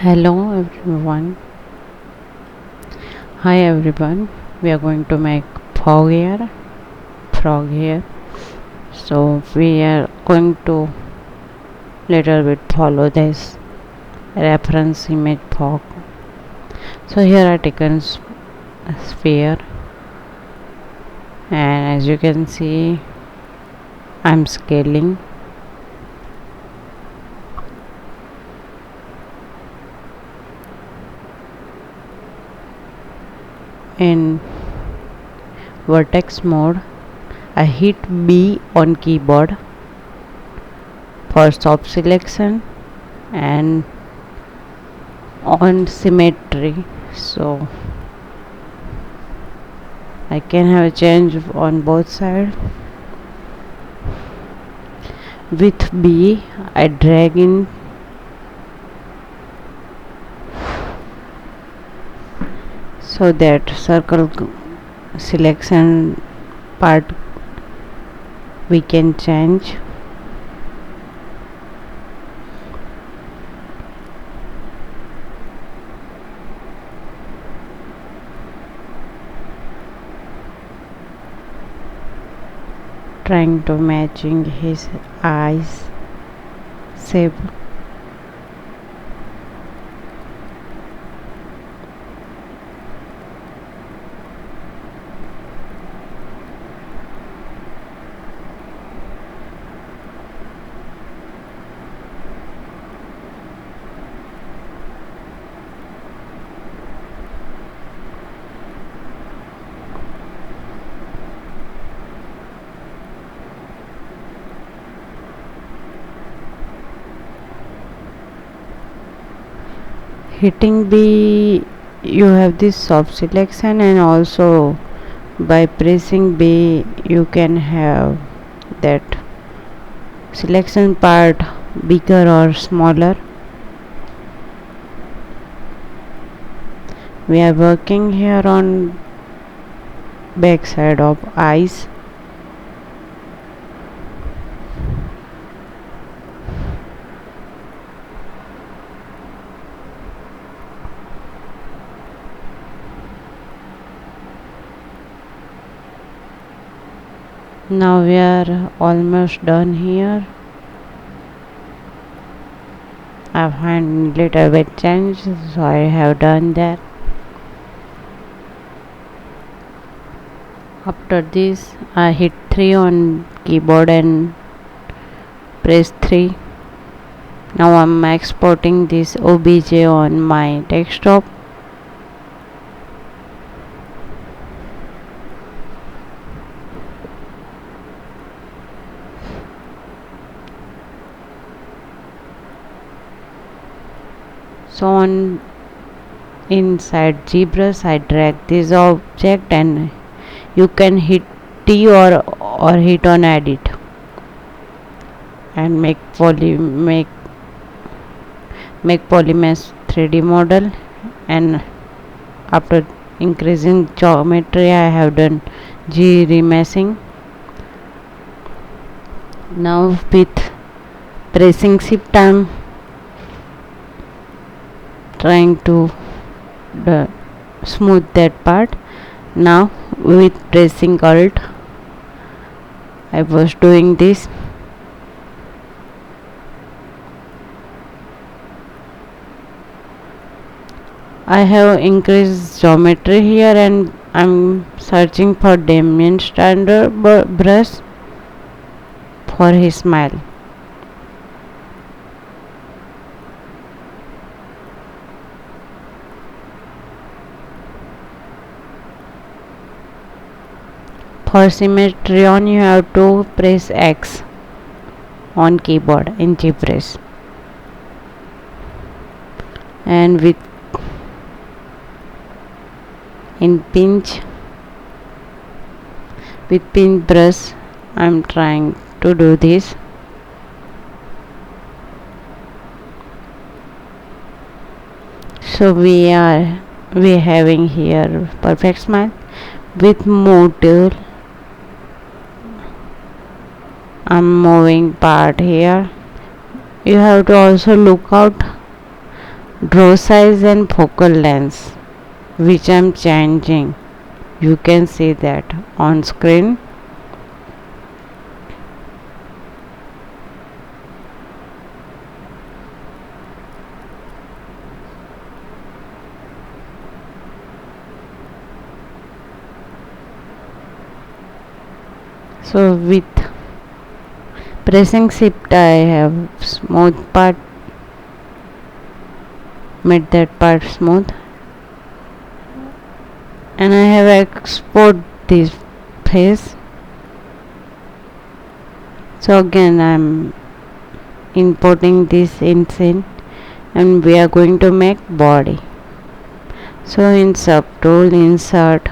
Hello everyone. Hi everyone. We are going to make frog here. So we are going to little bit follow this reference image frog. So here I taken sphere, and as you can see I'm scaling. In vertex mode, I hit B on keyboard for soft selection and on symmetry, so I can have a change on both sides. With B I drag in so that circle selection part we can change. Trying to matching his eyes shape. Hitting B you have this soft selection, and also by pressing B you can have that selection part bigger or smaller. We are working here on back side of eyes. Now we are almost done here. I find little bit change, so I have done that. After this I hit 3 on keyboard and press 3. Now I'm exporting this OBJ on my desktop. So on inside Zbrush I drag this object, and you can hit T or hit on edit and make polymesh 3D model. And after increasing geometry I have done G remeshing. Now with pressing shift I'm trying to smooth that part. Now with pressing alt I was doing this. I have increased geometry here, and I'm searching for Damien standard brush for his smile. For symmetry on you have to press X on keyboard in Zbrush, and with pinch brush I'm trying to do this. So we having here perfect smile. With move tool I'm moving part here. You have to also look out draw size and focal length, which I'm changing. You can see that on screen. So with pressing shift I have smooth part, made that part smooth, and I have export this face. So again I'm importing this in scene, and we are going to make body. So in subtool insert,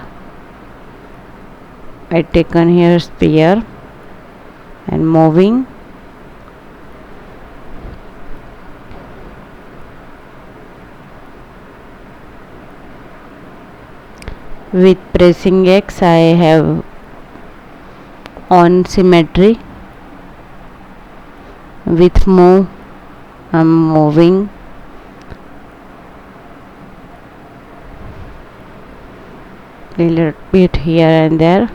I taken here sphere and moving. With pressing X I have on symmetry. With move I'm moving. Little bit here and there.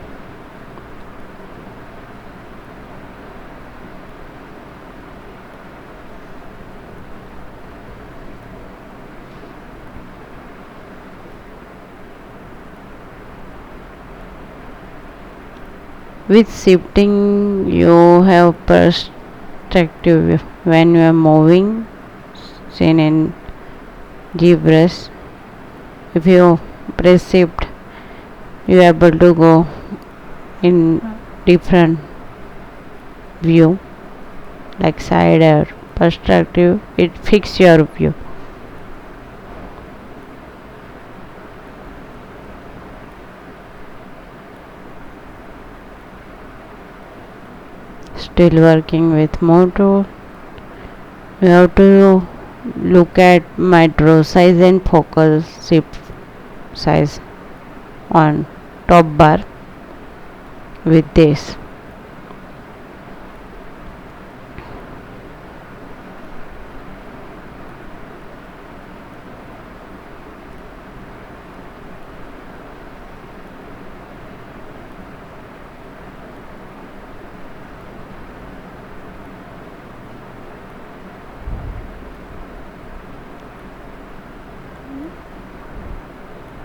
With shifting you have perspective when you are moving, seen in Zbrush. If you press shift you are able to go in different view like side or perspective. It fix your view. Still working with more tool. You have to look at my draw size and focal shift size on top bar with this.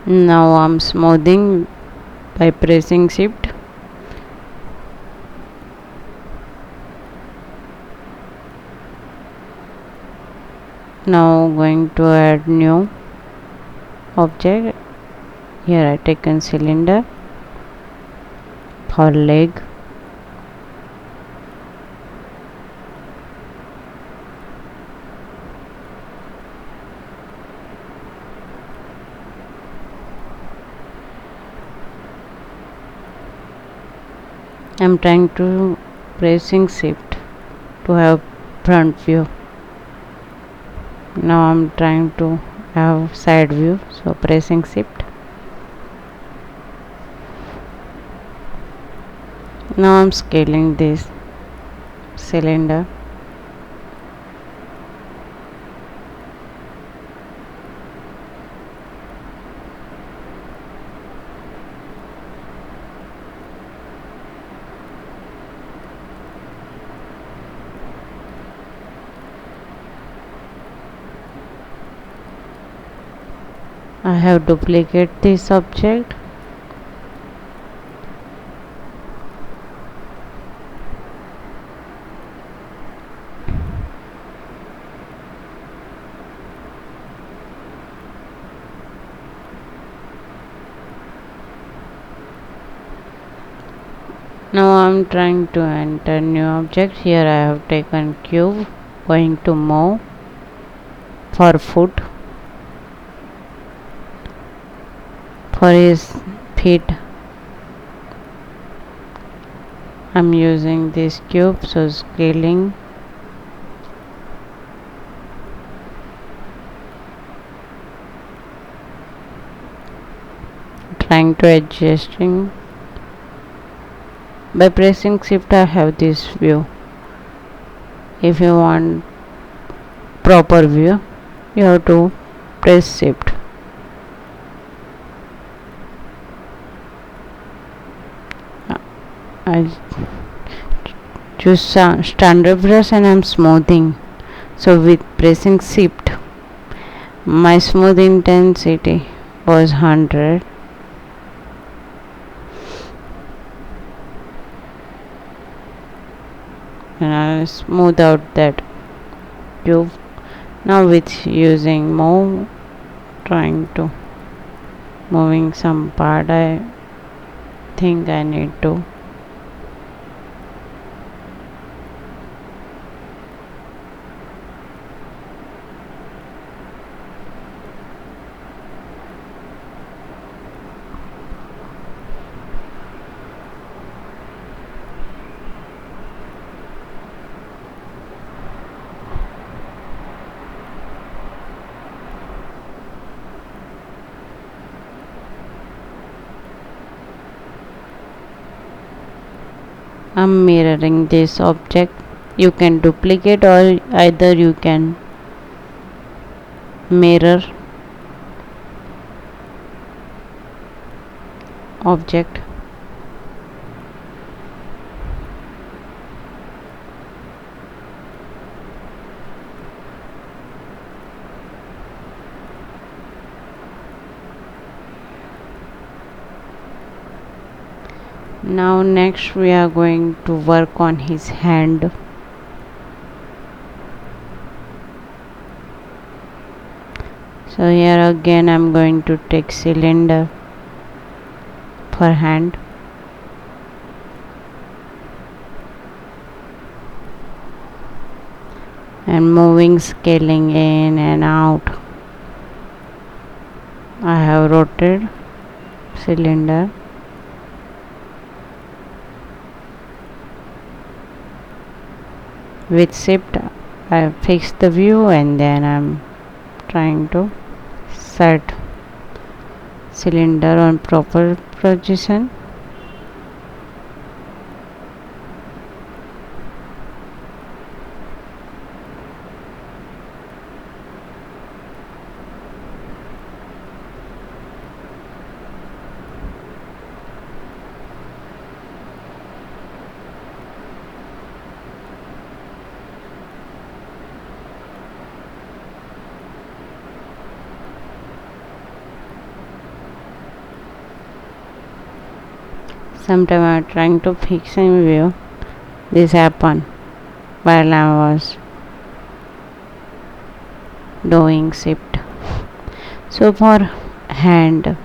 Now I'm smoothing by pressing shift. Now going to add new object. Here I taken cylinder for leg. I'm trying to pressing shift to have front view. Now I'm trying to have side view, so pressing shift. Now I'm scaling this cylinder. I have duplicate this object. Now I'm trying to enter new object. Here I have taken cube, going to move for foot. For his feet I'm using this cube, so scaling. Trying to adjusting. By pressing shift I have this view. If you want proper view, you have to press shift. I choose standard brush and I'm smoothing. So with pressing shift, my smooth intensity was 100. And I'll smooth out that cube. Now with using move, trying to moving some part, I think I need to I'm mirroring this object. You can duplicate or either you can mirror object. Now next we are going to work on his hand. So here again I'm going to take cylinder for hand. And moving scaling in and out. I have rotated cylinder. With shift I fix the view and then I'm trying to set cylinder on proper position. Sometimes I'm trying to fix in view. This happened while I was doing shift. So for hand,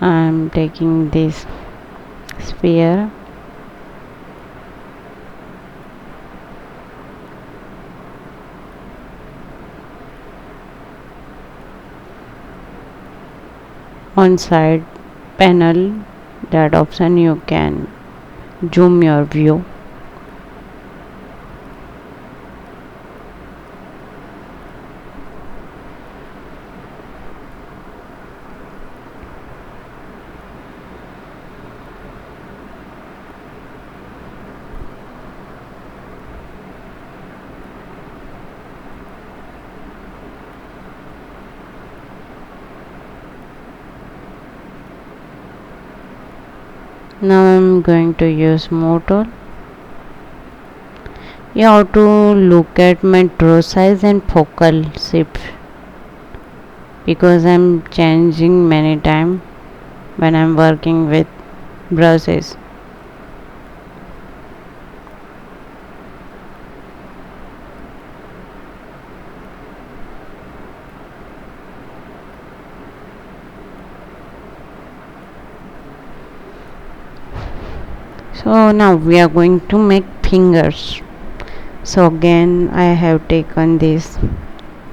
I'm taking this sphere. On side panel, that option you can zoom your view. Now I'm going to use move tool. You have to look at my draw size and focal shift because I'm changing many times when I'm working with brushes. So now we are going to make fingers. So again I have taken this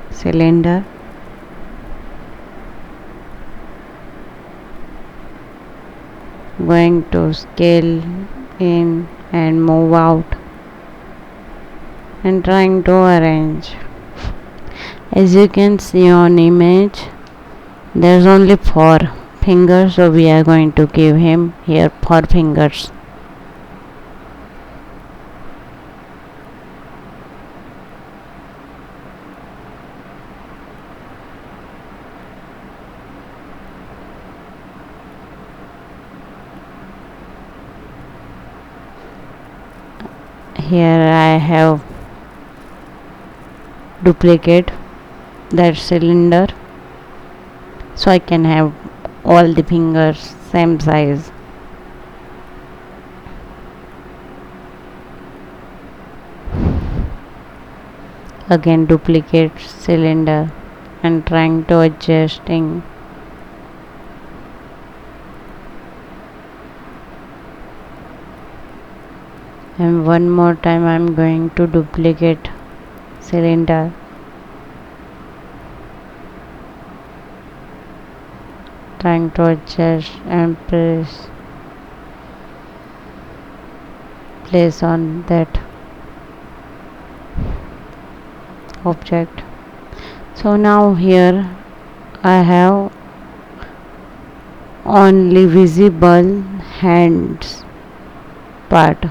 cylinder, going to scale in and move out and trying to arrange. As you can see on image, there's only 4 fingers, so we are going to give him here 4 fingers. here I have duplicate that cylinder so I can have all the fingers same size. Again duplicate cylinder and trying to adjusting. And one more time I'm going to duplicate cylinder. Trying to adjust and place on that object. So now here I have only visible hands part.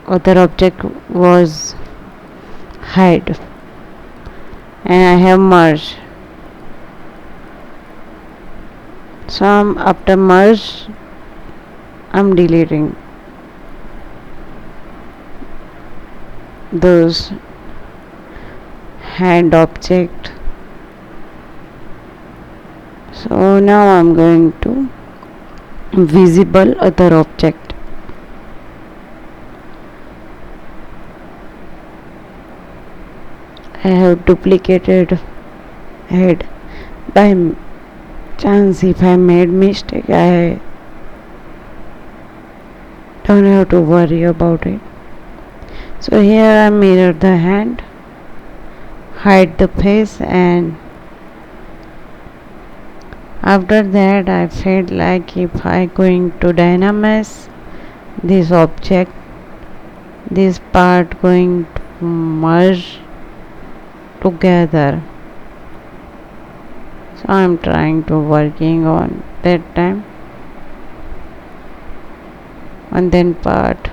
Other object was hide and I have merged. So after merge I'm deleting those hand object. So now I'm going to visible other object. I have duplicated head. By chance if I made mistake, I don't have to worry about it. So here I mirror the hand, hide the face, and after that I felt like if I going to dynamize this object, this part going to merge together. So I'm trying to working on that time on that part,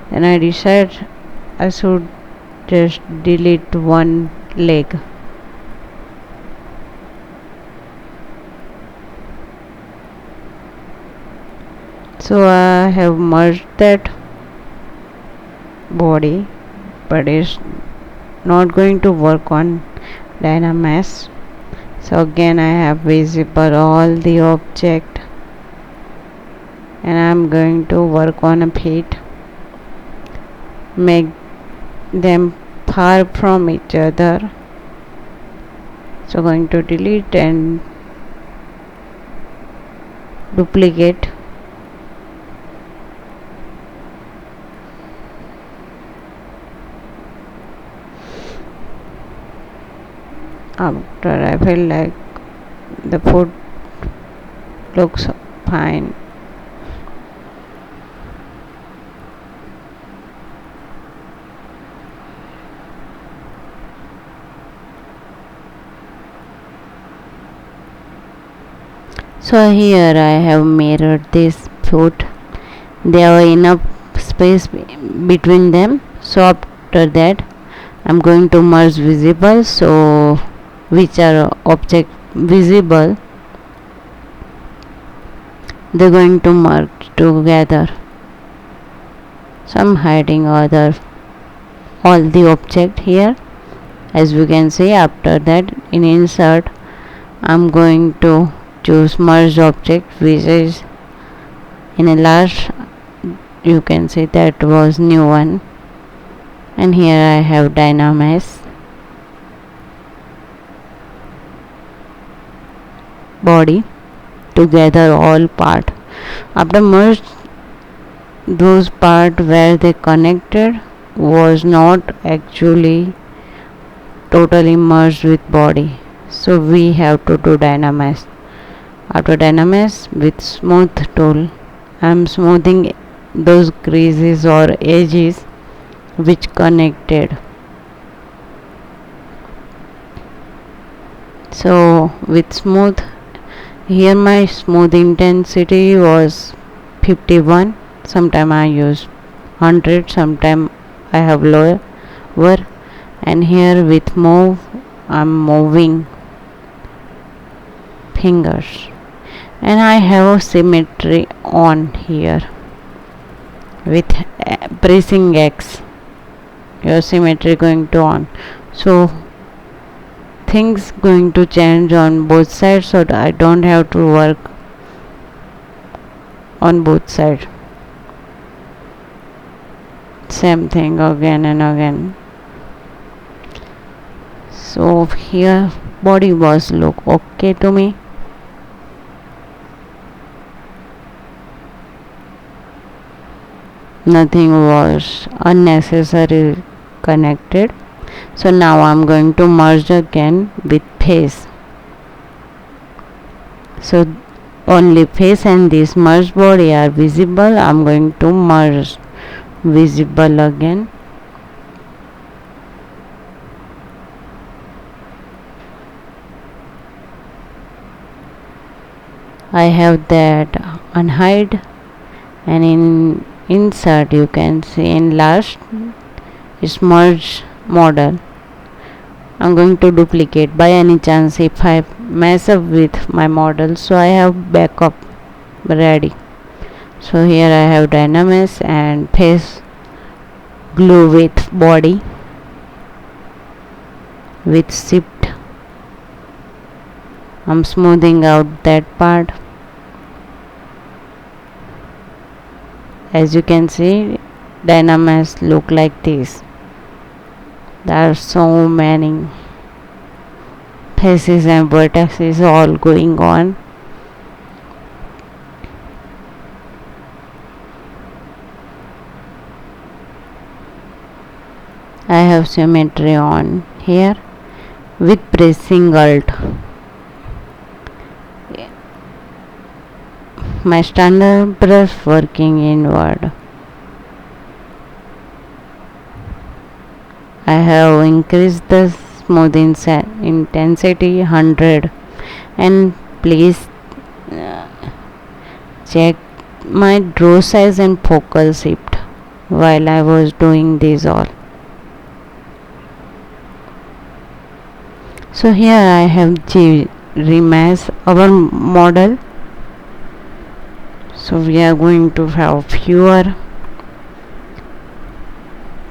and I decide I should just delete one leg. So I have merged that body, but it's not going to work on Dynamax. So again I have visible all the object and I'm going to work on a feet, make them far from each other. So going to delete and duplicate. After I feel like the food looks fine. So here I have mirrored this foot. There are enough space between them. So after that I'm going to merge visible. So which are object visible, they're going to merge together. So I'm hiding all the object here, as we can see. After that in insert I'm going to choose merge object, which is in a last, you can say that was new one, and here I have Dynamax body together all part. After merge, those part where they connected was not actually totally merged with body, so we have to do Dynamax. After Dynamax with smooth tool, I am smoothing those creases or edges which connected. So with smooth, here my smooth intensity was 51. Sometime I use 100, sometime I have lower, and here with move I'm moving fingers, and I have symmetry on here. with pressing X, your symmetry going to on. So things going to change on both sides, so I don't have to work on both sides. Same thing again and again. So here body was look okay to me. Nothing was unnecessary connected. So now I'm going to merge again with face. So only face and this merged body are visible. I'm going to merge visible again. I have that unhide, and in insert you can see in last is merge model. I'm going to duplicate by any chance if I mess up with my model, so I have backup ready. So here I have dynamis and face glue with body with shift. I'm smoothing out that part. As you can see, dynamis look like this. There are so many faces and vertices all going on. I have symmetry on here with pressing Alt. My standard brush working inward. I have increased the smooth intensity 100, and please check my draw size and focal shift while I was doing this all. So here I have remesh our model. So we are going to have fewer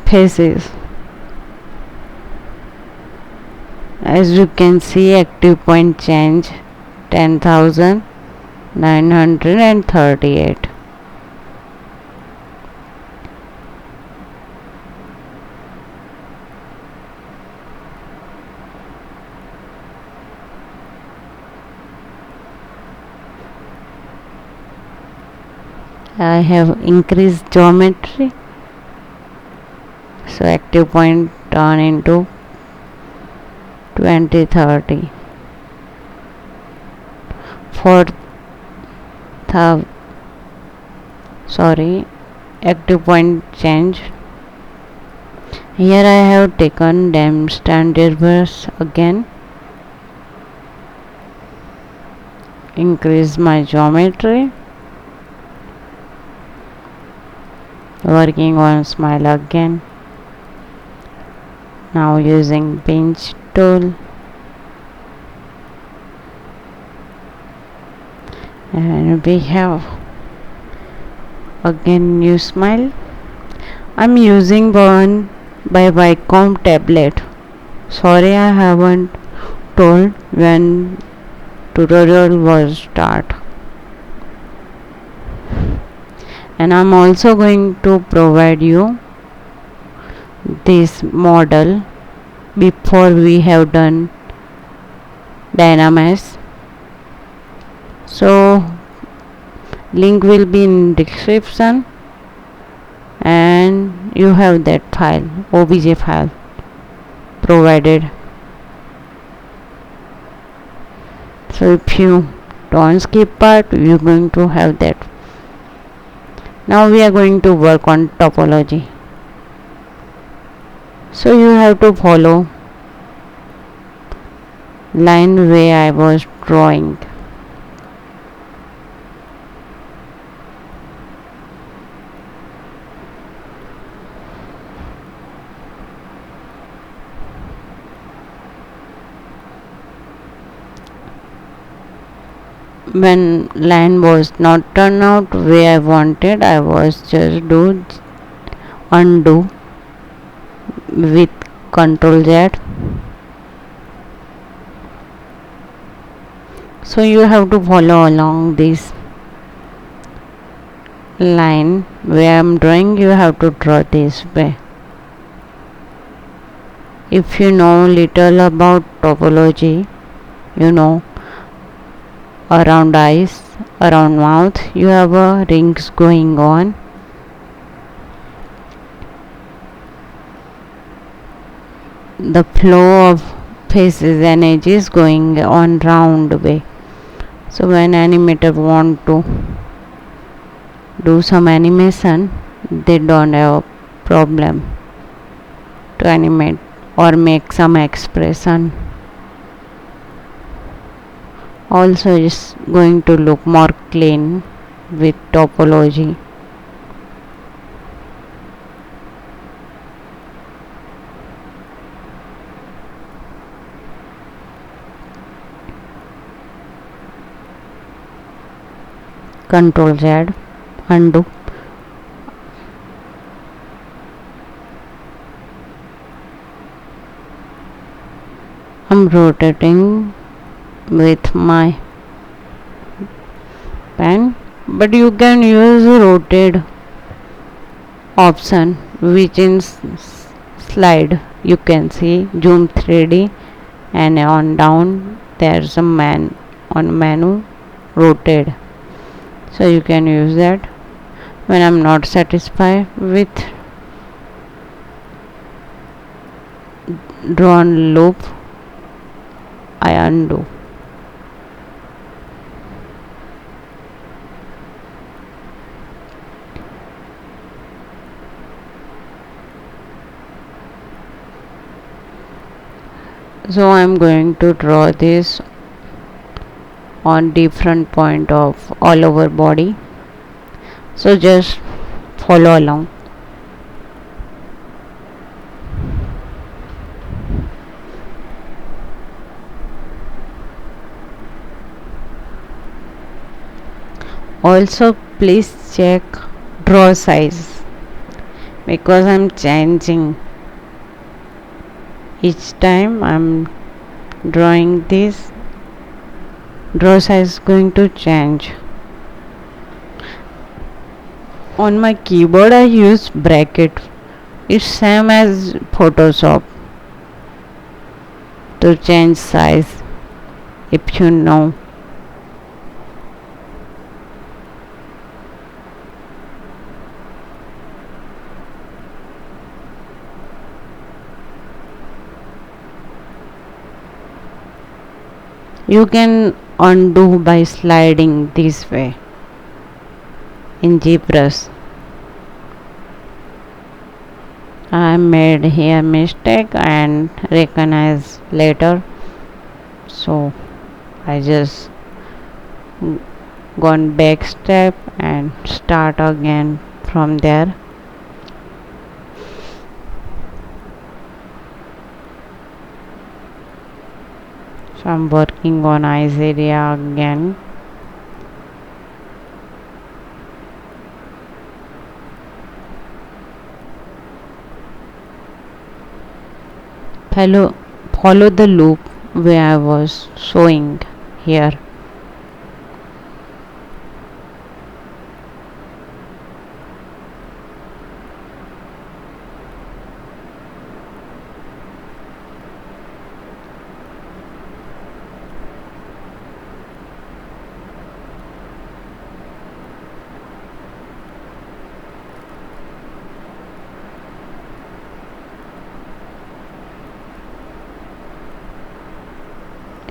faces. As you can see, active point change 10,938. I have increased geometry, so active point turn into 2030. Active point change. Here I have taken them standard brush again, increase my geometry, working on smile again. Now using pinch tool, and we have again new smile. I'm using one by Vicom tablet. Sorry I haven't told when tutorial was start. And I'm also going to provide you this model before we have done dynamis. So link will be in description, and you have that file, obj file provided. So if you don't skip part, you're going to have that. Now we are going to work on topology. So you have to follow line way I was drawing. when line was not turned out way I wanted, I was just do undo with Control Z. So you have to follow along this line where I'm drawing. You have to draw this way. If you know little about topology, you know around eyes, around mouth, you have rings going on. The flow of faces and edges going on round way. So when animator want to do some animation, they don't have a problem to animate or make some expression. Also it's going to look more clean with topology. Control Z, undo. I'm rotating with my pen, but you can use rotate option which in slide you can see zoom 3D, and on down there's a on menu rotate, so you can use that. When I'm not satisfied with drawn loop, I undo. So I'm going to draw this on different point of all over body. So just follow along. Also please check draw size, because I'm changing each time I'm drawing this. Draw size is going to change. On my keyboard I use bracket. It's same as Photoshop to change size, if you know. You can undo by sliding this way in Zbrush. I made here mistake and recognize later, so I just gone back step and start again from there. So I'm working on eyes area again. Follow the loop where I was showing here.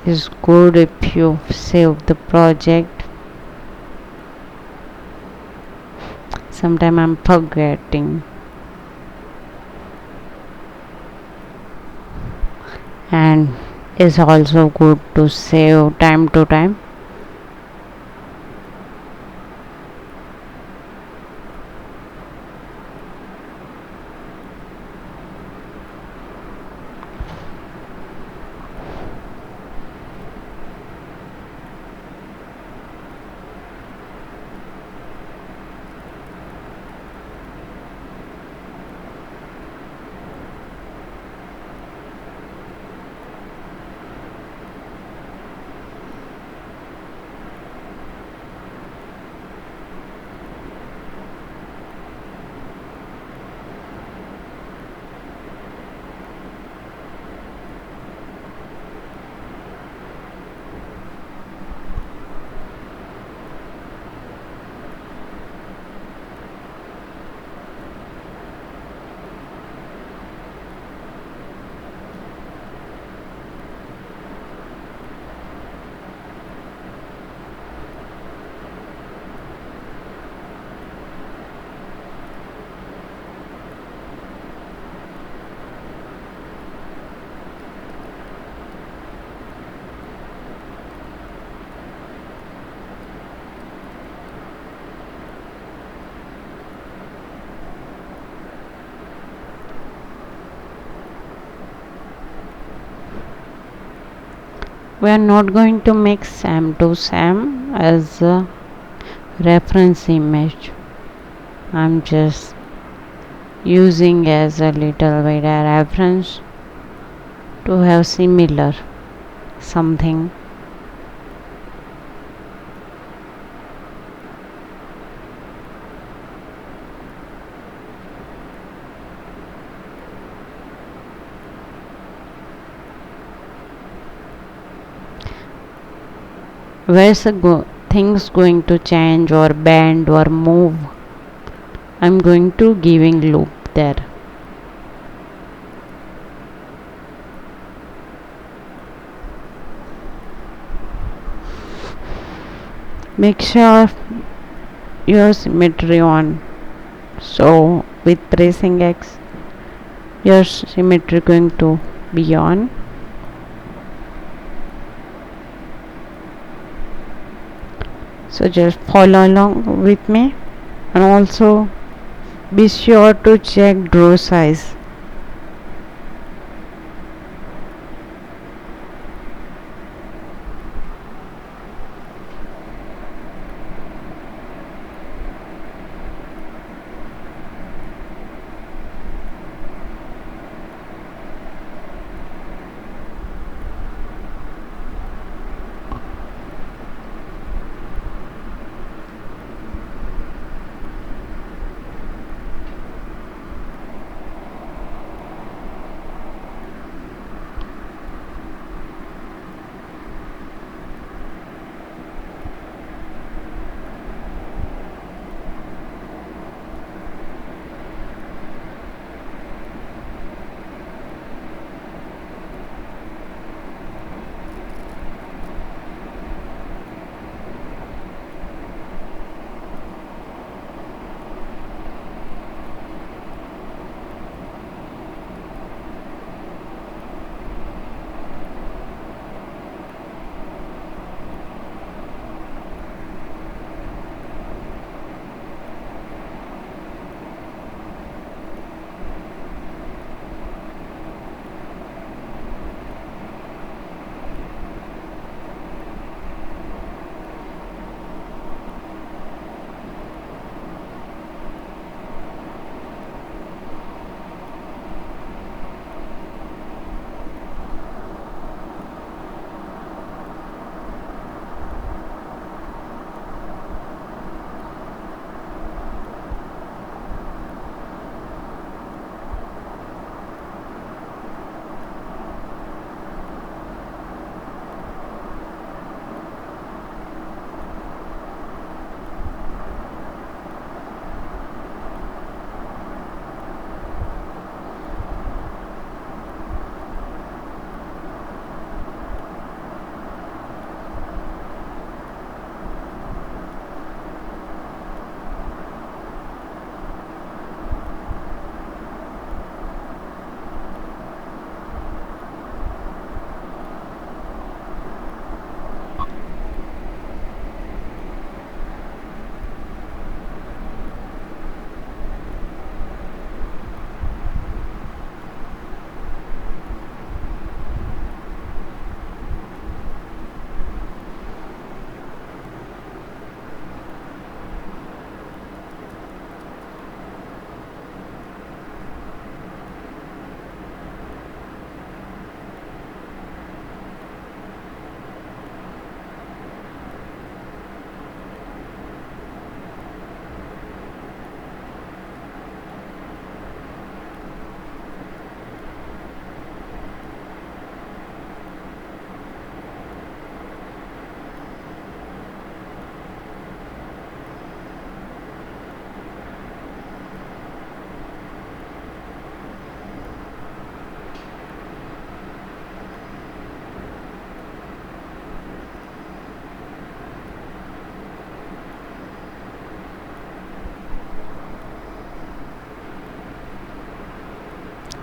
Is good if you save the project. Sometimes I'm forgetting, and it's also good to save time to time. We are not going to make same to same as a reference image. I'm just using as a little bit a reference to have similar something. Where's the things going to change or bend or move? I'm going to giving loop there. Make sure your symmetry on. So with pressing X, your symmetry going to be on. So just follow along with me, and also be sure to check draw size.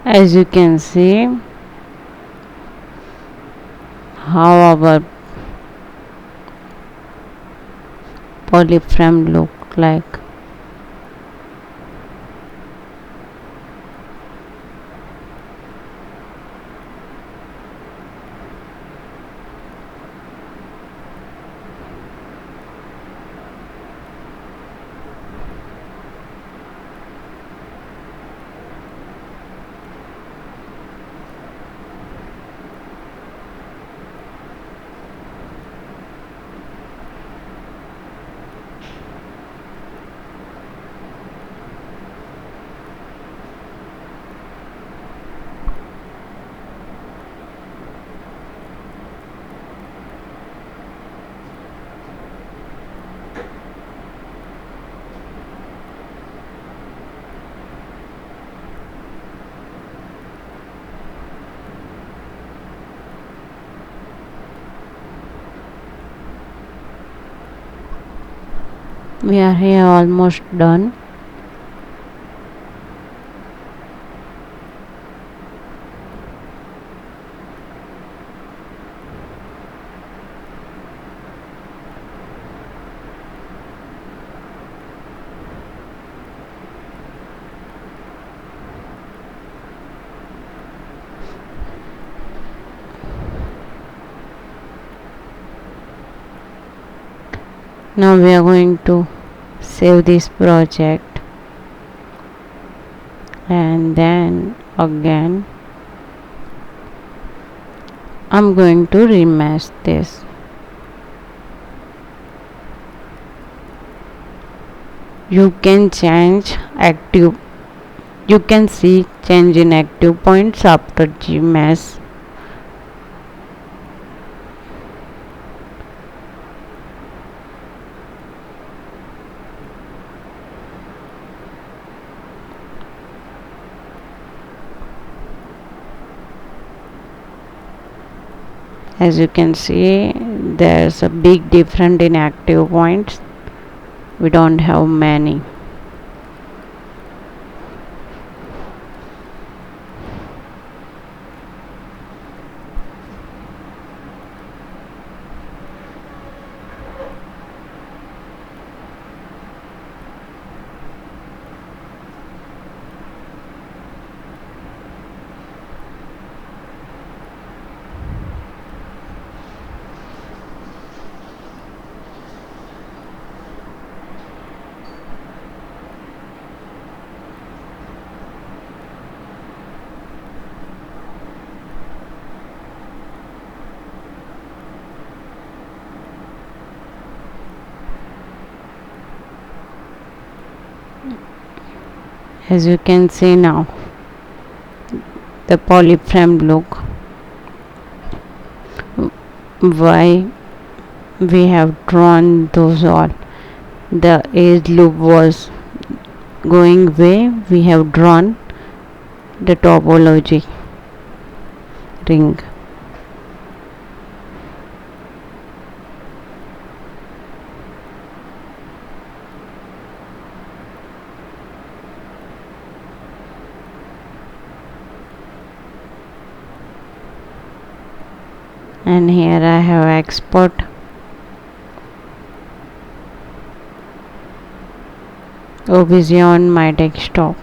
As you can see how our polyframe look like. We are here almost done. Now we are going to save this project, and then again I'm going to remesh this. You can change active, you can see change in active points after Gmesh. As you can see, there's a big difference in active points. We don't have many. As you can see now, the polyframe look. Why we have drawn those all? The edge loop was going way. We have drawn the topology ring. And here I have export. OBJ on my desktop.